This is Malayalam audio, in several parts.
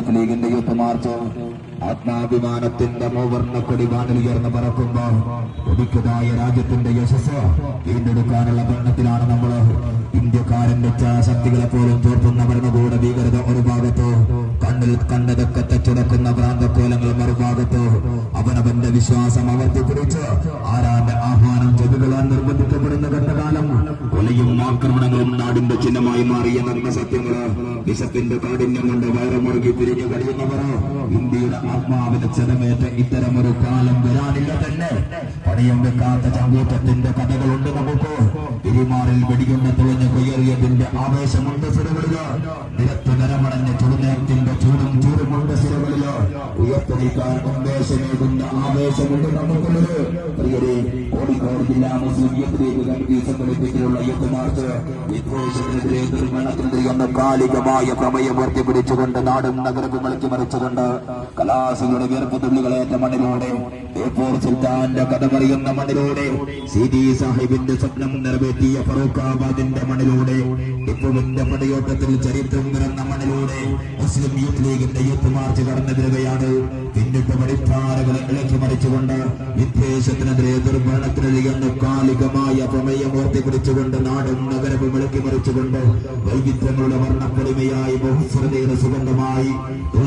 യൂത്ത് ലീഗിന്റെ യൂത്ത് മാർച്ച് ആത്മാഭിമാനത്തിന്റെ മൂവർണ്ണ കൊടി വാനിലുയർന്ന് പറക്കുമ്പോ ഒടുക്കതായ രാജ്യത്തിന്റെ യശസ് വീണ്ടെടുക്കാനുള്ള ഭരണത്തിലാണ് നമ്മൾ. ഇന്ത്യക്കാരന്റെ ശക്തികളെ പോലും തോർത്തുന്ന ഭരണകൂട ഭീകരത ഒരു ഭാഗത്തോ, കണ്ണിൽ കണ്ടതൊക്കെ തെച്ചുടക്കുന്ന ഭ്രാന്തക്കോലങ്ങൾ മറുഭാഗത്തോ, അവനവന്റെ വിശ്വാസം അവർത്തിപ്പിടിച്ച് ആരാന്റെ ആഹ്വാനം ചെവികളാൻ നിർബന്ധിക്കപ്പെടുന്ന ഘട്ടകാലം, കൊലയും ആക്രമണങ്ങളും നാടിന്റെ ചിഹ്നമായി മാറിയ നഗ്ന സത്യങ്ങള്, വിശപ്പിന്റെ കാഠിന്യം കൊണ്ട് വയറുമുറുകി പിരിഞ്ഞു കഴിയുന്നവർ, ഇന്ത്യയുടെ ആത്മാവിന് ക്ഷതമേറ്റ ഇത്തരമൊരു കാലം വരാനില്ല തന്നെ. പണിയം വെക്കാത്ത ചങ്കൂറ്റത്തിന്റെ കഥകളുണ്ട് നമുക്ക്. പെരുമാറിൽ വെടിയുന്ന തുഴഞ്ഞ് കൊയ്യേറിയതിന്റെ ആവേശമുണ്ട് സിരകളില്. നിരത്ത് നിരമടഞ്ഞ ചുടുനേരത്തിന്റെ ചൂടുമുണ്ട് സിരകളില്. ഉയർത്തിരിക്കാൻ ഉന്മേഷമേകുന്ന ആവേശമുണ്ട് നമുക്കുള്ളത്. പ്രിയരെ, കോഴിക്കോട് ജില്ലാ മുസ്ലിം യൂത്ത് ലീഗ് കമ്മിറ്റി സംഘടിപ്പിച്ചിട്ടുള്ള യൂത്ത് മാർച്ച് വിദ്വേഷത്തിനെതിരെ നിർമ്മാണത്തിനെതിരെ എന്ന കാലികമായ പ്രമേയം ഉയർത്തിപ്പിടിച്ചുകൊണ്ട് നാടും നഗരവും ഇളക്കി മറിച്ചുകൊണ്ട് കലാസിയുടെ വീർപ്പ് തുള്ളികളേറ്റ മണ്ണിലൂടെ, ബേപ്പൂർ സുൽത്താന്റെ കഥ പറയുന്ന മണ്ണിലൂടെ, സിദി സാഹിബിന്റെ സ്വപ്നം നിറവേറ്റിയ ഫറൂഖാബാദിന്റെ മണ്ണിലൂടെ, ടിപ്പുവിന്റെ പടയോട്ടത്തിൽ ചരിത്രം നിറഞ്ഞ മണ്ണിലൂടെ മുസ്ലിം യൂത്ത് ലീഗിന്റെ യൂത്ത് മാർച്ച് കടന്നു വരികയാണ്. പിന്നിട്ട് പടിപ്പാറകളെ ഇളക്കി മറിച്ചുകൊണ്ട് വിദ്വേഷത്തിനെതിരെ നിർമ്മാണത്തിനെതിരെ എന്ന കാലികമായ പ്രമേയം ഉയർത്തിപ്പിടിച്ചുകൊണ്ട് നാടും നഗരവും ഇളക്കി മറിച്ചുകൊണ്ട് വൈവിധ്യങ്ങളുടെ വർണ്ണപ്പൊളിമയായി ബഹുസ്വരതയുടെ സുഗന്ധമായി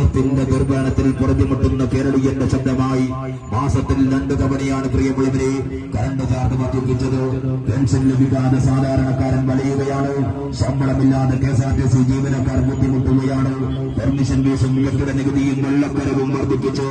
ൂത്തിന്റെ ദുർബലത്തിൽ പുറഞ്ഞുമുട്ടുന്ന കേരളീയന്റെ ശബ്ദമായി മാസത്തിൽ 2 തവണയാണ് പ്രിയമുള്ളവരെ കറണ്ട് ചാർജ് വർദ്ധിപ്പിച്ചത്. പെൻഷൻ ലഭിക്കാതെ സാധാരണക്കാരൻ വലയുകയാണ്. ശമ്പളമില്ലാതെ KSRTC ജീവനക്കാർ ബുദ്ധിമുട്ടുകയാണ്. പെർമിഷൻ ഫീസും കെട്ടിട നികുതിയും വെള്ളക്കരവും വർദ്ധിപ്പിച്ച്